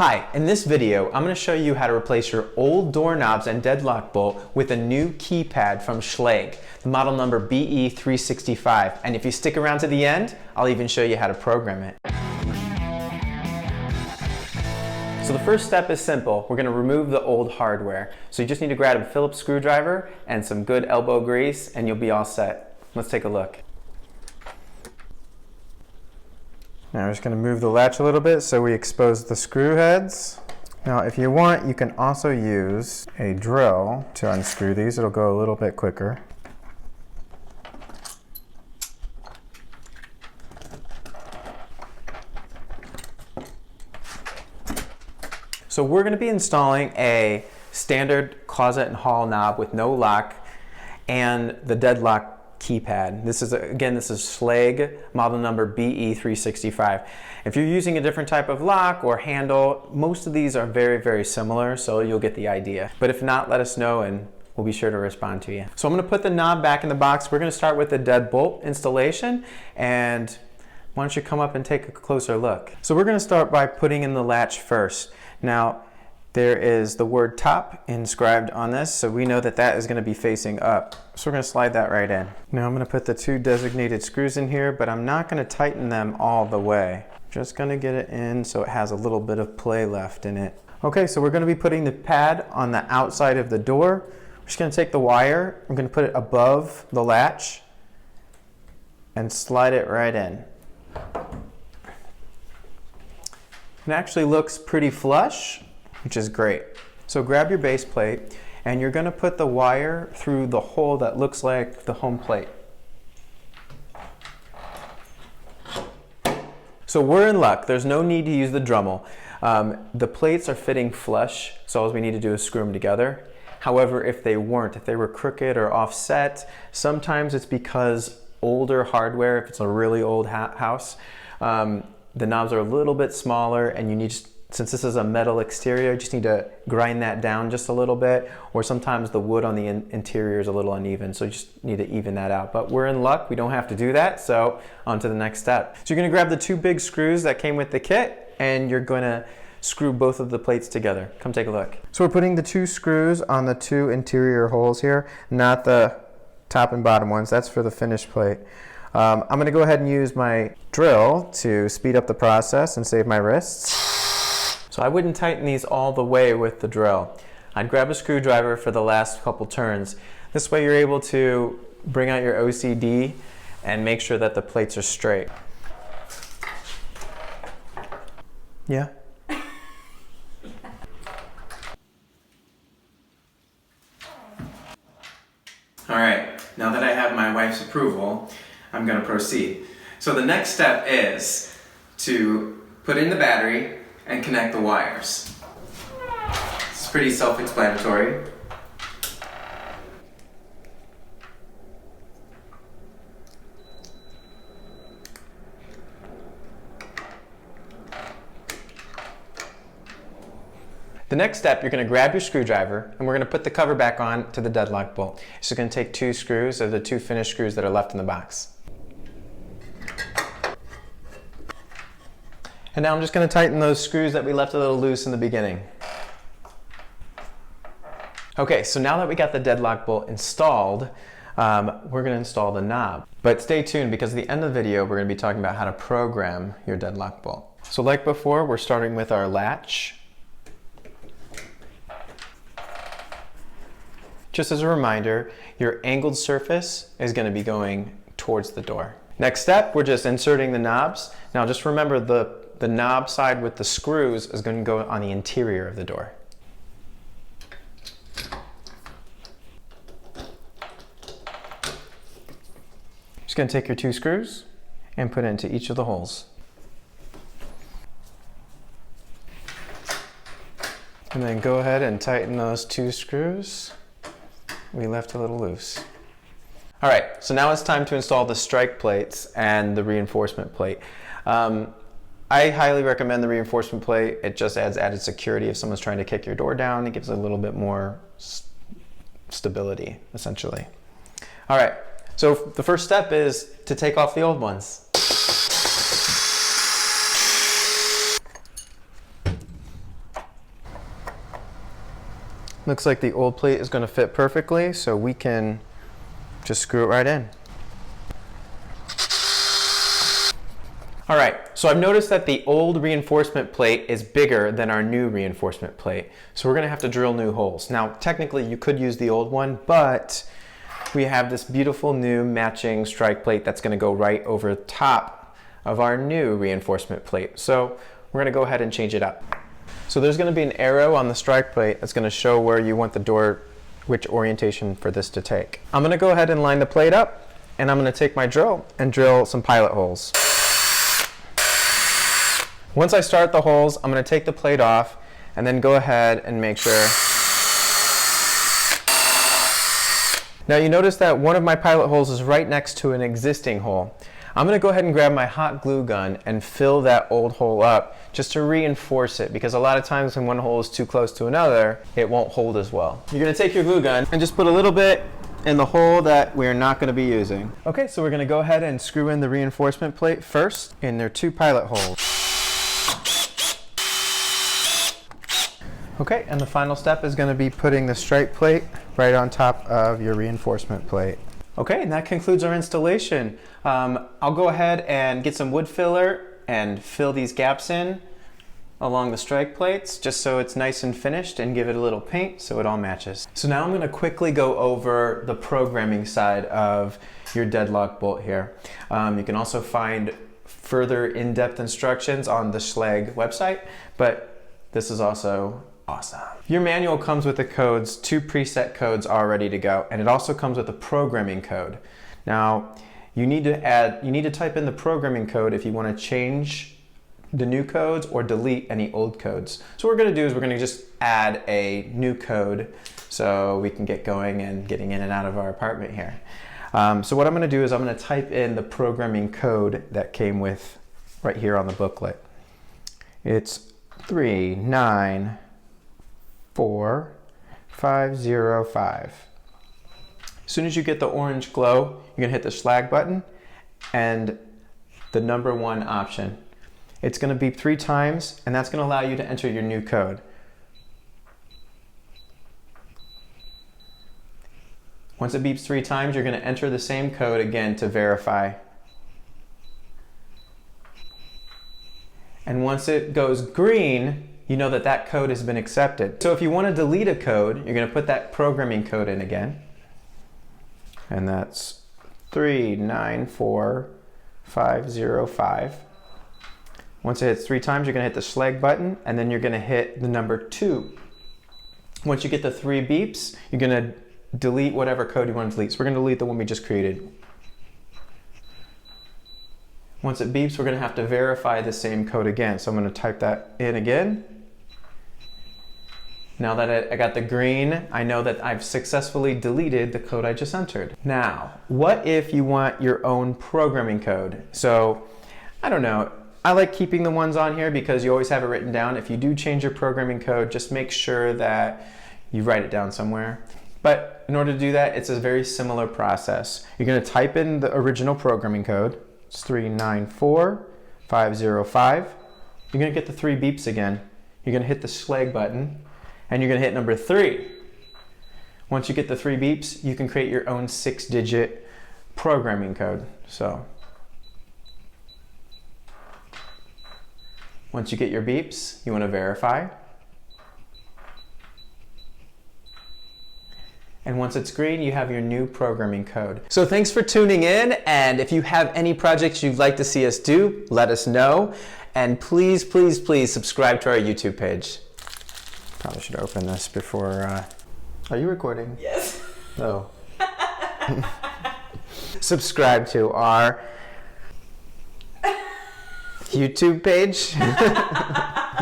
Hi, in this video, I'm going to show you how to replace your old doorknobs and deadlock bolt with a new keypad from Schlage, the model number BE365. And if you stick around to the end, I'll even show you how to program it. So the first step is simple. We're going to remove the old hardware. So you just need to grab a Phillips screwdriver and some good elbow grease and you'll be all set. Let's take a look. Now we're just going to move the latch a little bit so we expose the screw heads. Now if you want, you can also use a drill to unscrew these. It'll go a little bit quicker. So we're going to be installing a standard closet and hall knob with no lock and the deadlock keypad. This is Schlage model number BE365. If you're using a different type of lock or handle, most of these are very similar, so you'll get the idea. But if not, let us know and we'll be sure to respond to you. So I'm going to put the knob back in the box. We're going to start with the deadbolt installation, and why don't you come up and take a closer look. So we're going to start by putting in the latch first. Now there is the word top inscribed on this, so we know that that is going to be facing up. So we're going to slide that right in. Now I'm going to put the two designated screws in here, but I'm not going to tighten them all the way. Just going to get it in so it has a little bit of play left in it. Okay, so we're going to be putting the pad on the outside of the door. We're just going to take the wire, I'm going to put it above the latch and slide it right in. It actually looks pretty flush, which is great. So grab your base plate and you're going to put the wire through the hole that looks like the home plate. So we're in luck. There's no need to use the Dremel. The plates are fitting flush, so all we need to do is screw them together. However, if they weren't, if they were crooked or offset, sometimes it's because older hardware, if it's a really old house, the knobs are a little bit smaller and you need, since this is a metal exterior, you just need to grind that down just a little bit, or sometimes the wood on the interior is a little uneven, so you just need to even that out. But we're in luck, we don't have to do that, so on to the next step. So you're going to grab the two big screws that came with the kit and you're going to screw both of the plates together. Come take a look. So we're putting the two screws on the two interior holes here, not the top and bottom ones. That's for the finished plate. I'm going to go ahead and use my drill to speed up the process and save my wrists. So I wouldn't tighten these all the way with the drill. I'd grab a screwdriver for the last couple turns. This way you're able to bring out your OCD and make sure that the plates are straight. Yeah? All right, now that I have my wife's approval, I'm going to proceed. So the next step is to put in the battery and connect the wires. It's pretty self-explanatory. The next step, you're going to grab your screwdriver and we're going to put the cover back on to the deadlock bolt. So you're going to take two screws, or the two finished screws that are left in the box. And now I'm just going to tighten those screws that we left a little loose in the beginning. Okay, so now that we got the deadlock bolt installed, we're going to install the knob. But stay tuned, because at the end of the video we're going to be talking about how to program your deadlock bolt. So like before, we're starting with our latch. Just as a reminder, your angled surface is going to be going towards the door. Next step, we're just inserting the knobs. Now just remember the knob side with the screws is going to go on the interior of the door. Just going to take your two screws and put it into each of the holes. And then go ahead and tighten those two screws we left a little loose. All right, so now it's time to install the strike plates and the reinforcement plate. I highly recommend the reinforcement plate. It just adds added security. If someone's trying to kick your door down, it gives a little bit more stability, essentially. All right, so the first step is to take off the old ones. Looks like the old plate is going to fit perfectly, so we can just screw it right in. All right, so I've noticed that the old reinforcement plate is bigger than our new reinforcement plate. So we're gonna have to drill new holes. Now, technically you could use the old one, but we have this beautiful new matching strike plate that's gonna go right over top of our new reinforcement plate. So we're gonna go ahead and change it up. So there's gonna be an arrow on the strike plate that's gonna show where you want the door, which orientation for this to take. I'm gonna go ahead and line the plate up, and I'm gonna take my drill and drill some pilot holes. Once I start the holes, I'm going to take the plate off and then go ahead and make sure. Now you notice that one of my pilot holes is right next to an existing hole. I'm going to go ahead and grab my hot glue gun and fill that old hole up just to reinforce it, because a lot of times when one hole is too close to another, it won't hold as well. You're going to take your glue gun and just put a little bit in the hole that we're not going to be using. Okay, so we're going to go ahead and screw in the reinforcement plate first in their two pilot holes. Okay, and the final step is going to be putting the strike plate right on top of your reinforcement plate. Okay, and that concludes our installation. I'll go ahead and get some wood filler and fill these gaps in along the strike plates just so it's nice and finished, and give it a little paint so it all matches. So now I'm going to quickly go over the programming side of your deadlock bolt here. You can also find further in-depth instructions on the Schlage website, but this is also awesome. Your manual comes with the codes, 2 preset codes all ready to go, and it also comes with a programming code. Now, you need to type in the programming code if you want to change the new codes or delete any old codes. So what we're going to do is we're going to just add a new code so we can get going and getting in and out of our apartment here. So what I'm going to do is I'm going to type in the programming code that came with right here on the booklet. It's 394505. As soon as you get the orange glow, you're gonna hit the Schlage button and the number 1 option. It's gonna beep 3 times, and that's gonna allow you to enter your new code. Once it beeps 3 times, you're gonna enter the same code again to verify. And once it goes green, you know that that code has been accepted. So if you want to delete a code, you're going to put that programming code in again. And that's 394505. Once it hits 3 times, you're going to hit the Schlage button, and then you're going to hit the number 2. Once you get the 3 beeps, you're going to delete whatever code you want to delete. So we're going to delete the one we just created. Once it beeps, we're going to have to verify the same code again. So I'm going to type that in again. Now that I got the green, I know that I've successfully deleted the code I just entered. Now, what if you want your own programming code? So, I don't know. I like keeping the ones on here because you always have it written down. If you do change your programming code, just make sure that you write it down somewhere. But in order to do that, it's a very similar process. You're going to type in the original programming code. It's 394505. You're going to get the 3 beeps again. You're going to hit the Schlage button, and you're going to hit number 3. Once you get the 3 beeps, you can create your own 6-digit programming code. So once you get your beeps, you want to verify. And once it's green, you have your new programming code. So thanks for tuning in, and if you have any projects you'd like to see us do, let us know. And please, please, please subscribe to our YouTube page. Probably should open this before, are you recording? Yes. Oh. Subscribe to our YouTube page.